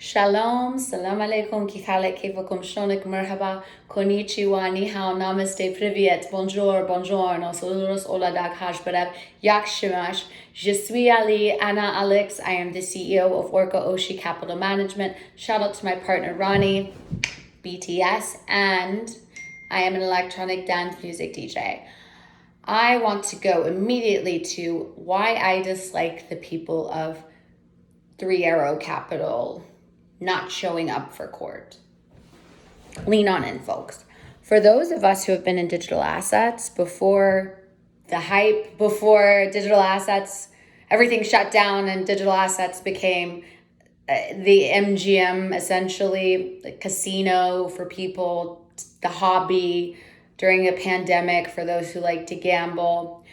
Shalom, salam alaikum, kikale kevakum shonik merhaba, konnichiwa, ni hao, namaste, privyet, bonjour, buongiorno, saludos, oladak, hajbarev, yak shimash. Je suis Ali, Anna Alex. I am the CEO of Orca Oshi Capital Management. Shout out to my partner, Ronnie, BTS, and I am an electronic dance music DJ. I want to go immediately to why I dislike the people of Three Arrow Capital not showing up for court. Lean on in, folks. For those of us who have been in digital assets before the hype, before digital assets, everything shut down and digital assets became the MGM, essentially, the casino for people, the hobby during a pandemic for those who like to gamble.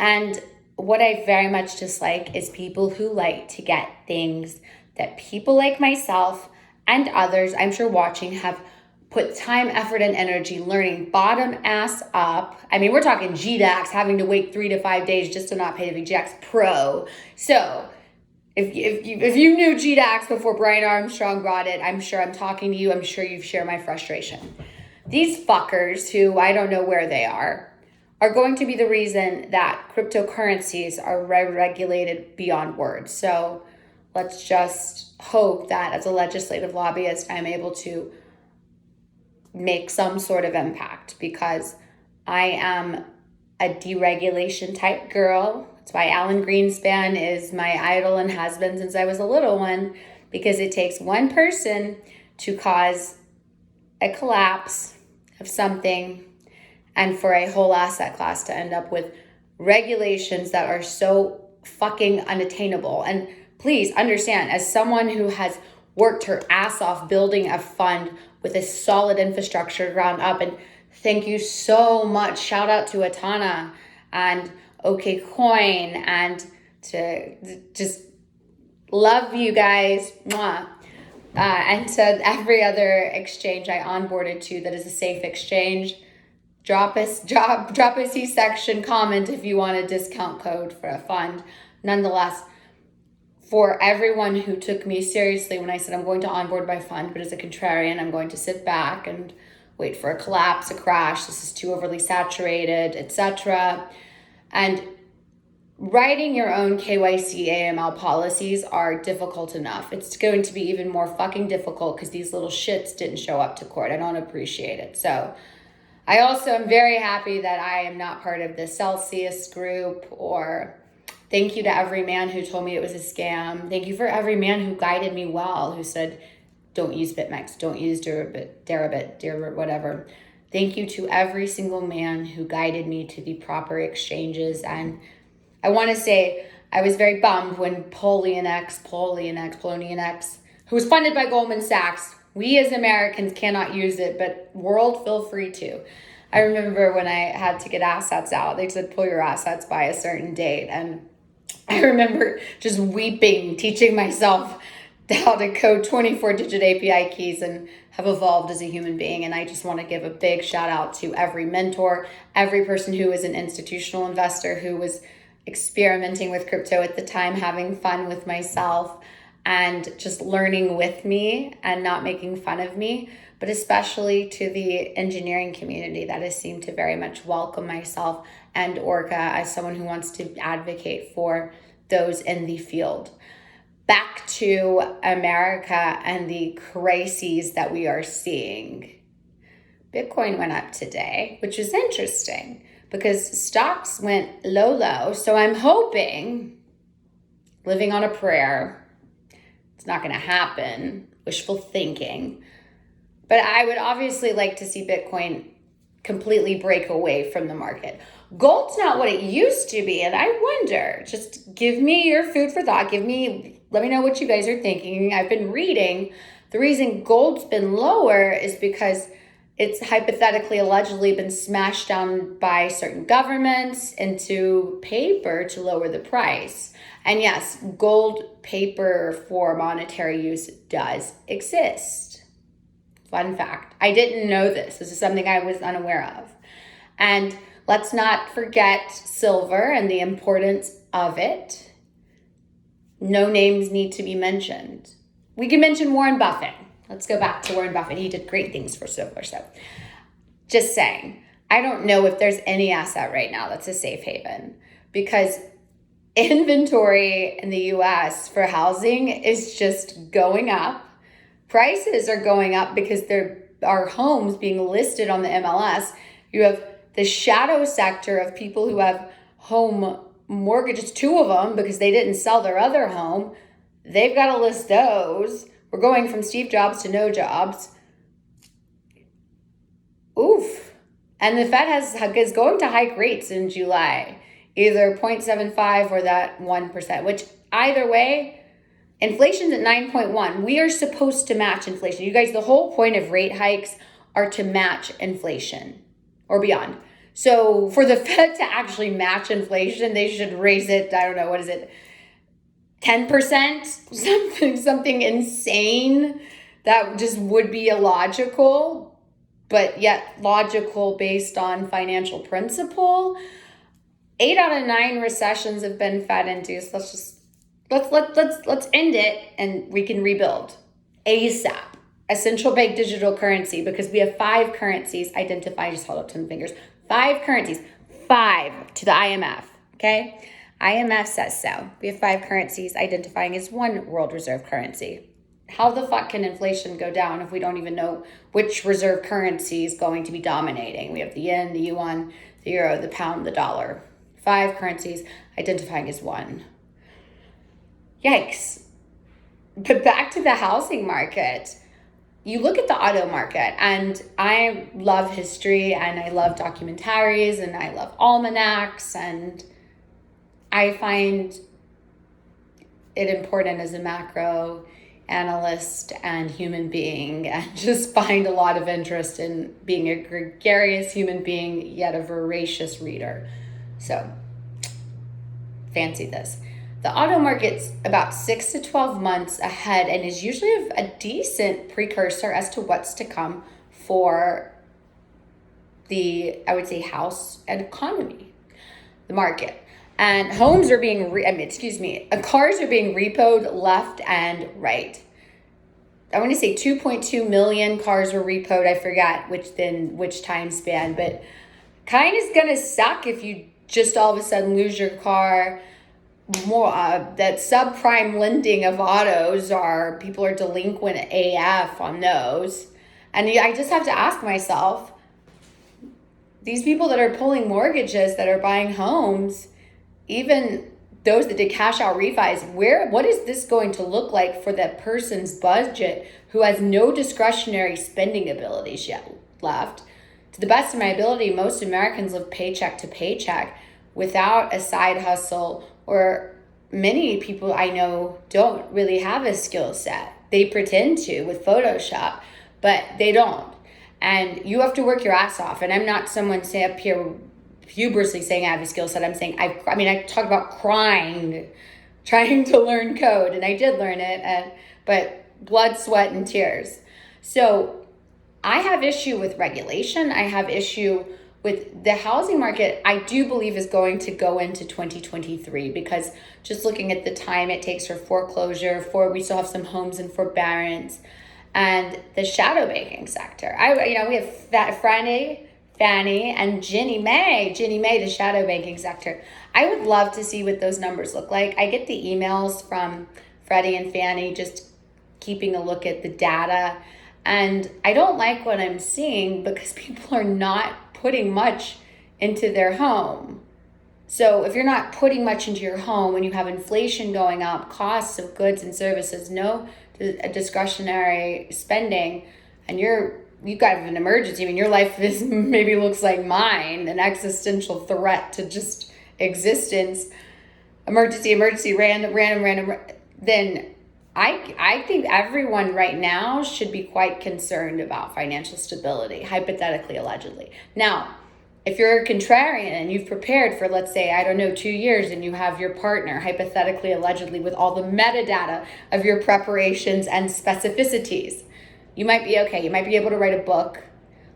And what I very much dislike is people who like to get things that people like myself and others, I'm sure watching, have put time, effort, and energy learning bottom ass up. I mean, we're talking GDAX having to wait 3 to 5 days just to not pay the GDAX Pro. So if you knew GDAX before Brian Armstrong brought it, I'm sure I'm talking to you. I'm sure you share my frustration. These fuckers, who I don't know where they are going to be the reason that cryptocurrencies are regulated beyond words. So let's just hope that as a legislative lobbyist, I'm able to make some sort of impact, because I am a deregulation type girl. That's why Alan Greenspan is my idol and has been since I was a little one, because it takes one person to cause a collapse of something and for a whole asset class to end up with regulations that are so fucking unattainable. And please understand, as someone who has worked her ass off building a fund with a solid infrastructure ground up, and thank you so much. Shout out to Atana and OKCoin, and to just love you guys. Mwah. And to every other exchange I onboarded to that is a safe exchange. Drop a C-section comment if you want a discount code for a fund. Nonetheless, for everyone who took me seriously when I said I'm going to onboard my fund, but as a contrarian, I'm going to sit back and wait for a collapse, a crash, this is too overly saturated, etc. And writing your own KYC AML policies are difficult enough. It's going to be even more fucking difficult because these little shits didn't show up to court. I don't appreciate it. So I also am very happy that I am not part of the Celsius group. Or thank you to every man who told me it was a scam. Thank you for every man who guided me well, who said, don't use BitMEX, don't use Deribit, whatever. Thank you to every single man who guided me to the proper exchanges. And I want to say I was very bummed when Poloniex, who was funded by Goldman Sachs, we as Americans cannot use it, but world, feel free to. I remember when I had to get assets out, they said pull your assets by a certain date. And I remember just weeping, teaching myself how to code 24-digit API keys, and have evolved as a human being. And I just want to give a big shout out to every mentor, every person who was an institutional investor who was experimenting with crypto at the time, having fun with myself and just learning with me and not making fun of me, but especially to the engineering community that has seemed to very much welcome myself and Orca as someone who wants to advocate for those in the field. Back to America and the crises that we are seeing. Bitcoin went up today, which is interesting because stocks went low. So I'm hoping, living on a prayer, it's not going to happen, wishful thinking. But I would obviously like to see Bitcoin completely break away from the market. Gold's not what it used to be. And I wonder, just give me your food for thought. Let me know what you guys are thinking. I've been reading the reason gold's been lower is because it's hypothetically, allegedly been smashed down by certain governments into paper to lower the price. And yes, gold paper for monetary use does exist. Fun fact. I didn't know this. This is something I was unaware of. And let's not forget silver and the importance of it. No names need to be mentioned. We can mention Warren Buffett. Let's go back to Warren Buffett. He did great things for Silver. So just saying, I don't know if there's any asset right now that's a safe haven, because inventory in the US for housing is just going up. Prices are going up because there are homes being listed on the MLS. You have the shadow sector of people who have home mortgages, 2 of them, because they didn't sell their other home. They've got to list those. We're going from Steve Jobs to no jobs. Oof. And the Fed is going to hike rates in July, either 0.75 or that 1%, which either way, inflation's at 9.1. We are supposed to match inflation. You guys, the whole point of rate hikes are to match inflation or beyond. So for the Fed to actually match inflation, they should raise it, I don't know, what is it, 10%? Something insane that just would be illogical, but yet logical based on financial principle. 8 out of 9 recessions have been Fed induced. Let's end it and we can rebuild ASAP. A central bank digital currency, because we have 5 currencies identified. Just hold up 10 fingers. 5 currencies. 5 to the IMF. Okay? IMF says so. We have 5 currencies identifying as one world reserve currency. How the fuck can inflation go down if we don't even know which reserve currency is going to be dominating? We have the yen, the yuan, the euro, the pound, the dollar. 5 currencies identifying as one. Yikes. But back to the housing market. You look at the auto market, and I love history, and I love documentaries, and I love almanacs, and I find it important as a macro analyst and human being, and just find a lot of interest in being a gregarious human being, yet a voracious reader. So, fancy this. The auto market's about 6 to 12 months ahead and is usually a decent precursor as to what's to come for the, I would say, house and economy, the market. And homes are being, cars are being repoed left and right. I want to say 2.2 million cars were repoed. I forgot which time span, but kind of is going to suck if you just all of a sudden lose your car. More that subprime lending of autos people are delinquent AF on those. And I just have to ask myself, these people that are pulling mortgages, that are buying homes, even those that did cash out refis, what is this going to look like for that person's budget who has no discretionary spending abilities yet left? To the best of my ability, most Americans live paycheck to paycheck without a side hustle, or many people I know don't really have a skill set. They pretend to with Photoshop, but they don't. And you have to work your ass off. And I'm not someone say up here hubrisly saying I have a skill set. I'm saying I talk about crying, trying to learn code, and I did learn it, but blood, sweat, and tears. So I have issue with regulation. I have issue with the housing market. I do believe is going to go into 2023, because just looking at the time it takes for foreclosure, we still have some homes in forbearance, and the shadow banking sector. We have Fannie and Ginnie Mae, the shadow banking sector. I would love to see what those numbers look like. I get the emails from Freddie and Fannie just keeping a look at the data, and I don't like what I'm seeing because people are not putting much into their home. So if you're not putting much into your home, when you have inflation going up, costs of goods and services, no discretionary spending, and you've got an emergency. Your life is maybe looks like mine, an existential threat to just existence. Emergency, random. Then I think everyone right now should be quite concerned about financial stability, hypothetically, allegedly. Now, if you're a contrarian and you've prepared for, let's say, 2 years, and you have your partner, hypothetically, allegedly, with all the metadata of your preparations and specificities, you might be okay. You might be able to write a book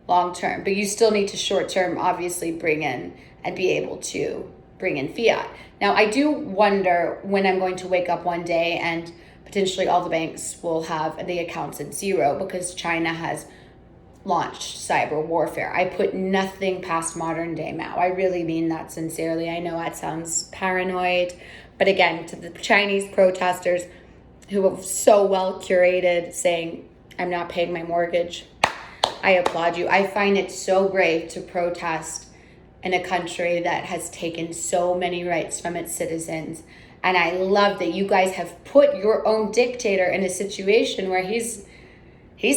long term, but you still need to short term, obviously, bring in and be able to bring in fiat. Now, I do wonder when I'm going to wake up one day and potentially all the banks will have the accounts at zero because China has launched cyber warfare. I put nothing past modern day Mao. I really mean that sincerely. I know that sounds paranoid, but again, to the Chinese protesters who have so well curated saying, I'm not paying my mortgage, I applaud you. I find it so brave to protest in a country that has taken so many rights from its citizens. And I love that you guys have put your own dictator in a situation where he's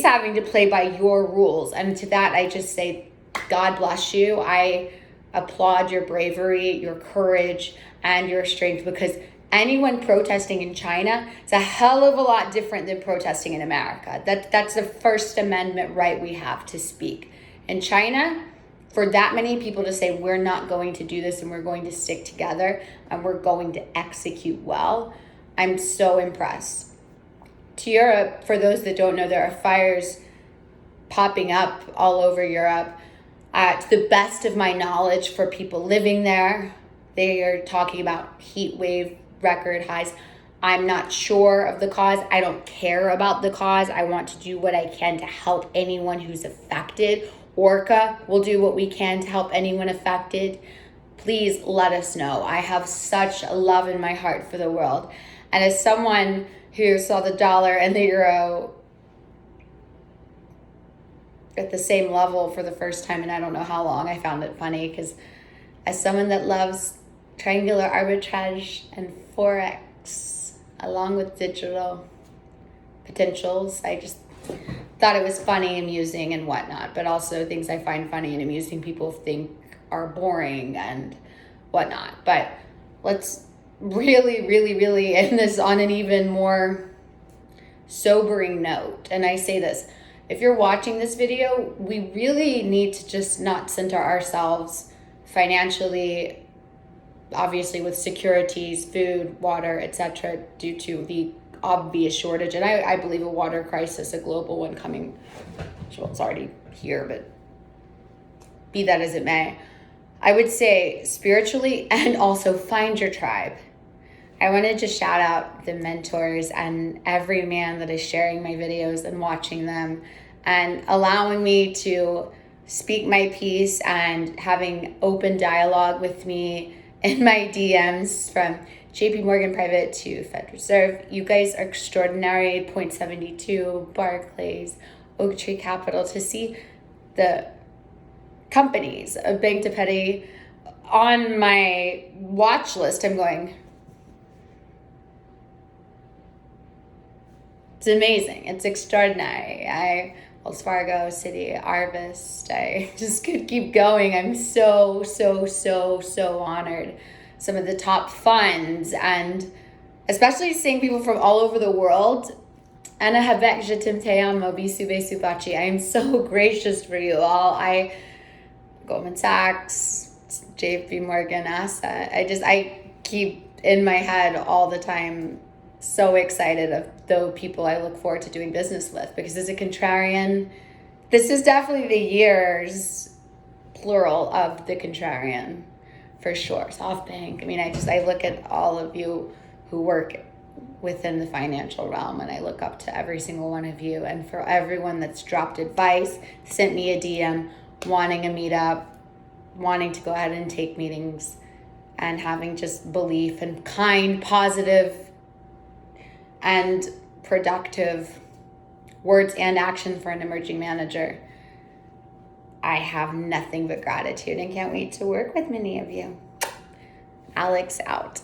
having to play by your rules. And to that, I just say, God bless you. I applaud your bravery, your courage, and your strength, because anyone protesting in China is a hell of a lot different than protesting in America. That's the First Amendment right we have to speak. In China, for that many people to say, we're not going to do this and we're going to stick together and we're going to execute well, I'm so impressed. To Europe, for those that don't know, there are fires popping up all over Europe. To the best of my knowledge, for people living there, they are talking about heat wave record highs. I'm not sure of the cause. I don't care about the cause. I want to do what I can to help anyone who's affected. Orca will do what we can to help anyone affected. Please let us know. I have such a love in my heart for the world. And as someone who saw the dollar and the euro at the same level for the first time in I don't know how long, I found it funny because as someone that loves triangular arbitrage and Forex along with digital potentials, I just thought it was funny, amusing, and whatnot, but also things I find funny and amusing people think are boring and whatnot. But let's really end this on an even more sobering note. And I say this, if you're watching this video, we really need to just not center ourselves financially, obviously with securities, food, water, etc., due to the obvious shortage. And I believe a water crisis, a global one coming, well, it's already here, but be that as it may, I would say spiritually and also find your tribe. I wanted to shout out the mentors and every man that is sharing my videos and watching them and allowing me to speak my piece and having open dialogue with me in my DMs, from JP Morgan Private to Fed Reserve. You guys are extraordinary. Point72, Barclays, Oaktree Capital, to see the companies of Bank de Petty on my watch list. I'm going, it's amazing. It's extraordinary. Wells Fargo, Citi, Arvest, I just could keep going. I'm so honored. Some of the top funds, and especially seeing people from all over the world. Anna Habek, je t'aime, te amo, bisu besu bachi. I am so gracious for you all. Goldman Sachs, JP Morgan, Asset. I keep in my head all the time, so excited of the people I look forward to doing business with, because as a contrarian, this is definitely the years, plural, of the contrarian, for sure. SoftBank. I mean, I look at all of you who work within the financial realm, and I look up to every single one of you. And for everyone that's dropped advice, sent me a DM, wanting a meetup, wanting to go ahead and take meetings, and having just belief and kind, positive, and productive words and action for an emerging manager, I have nothing but gratitude and can't wait to work with many of you. Alex out.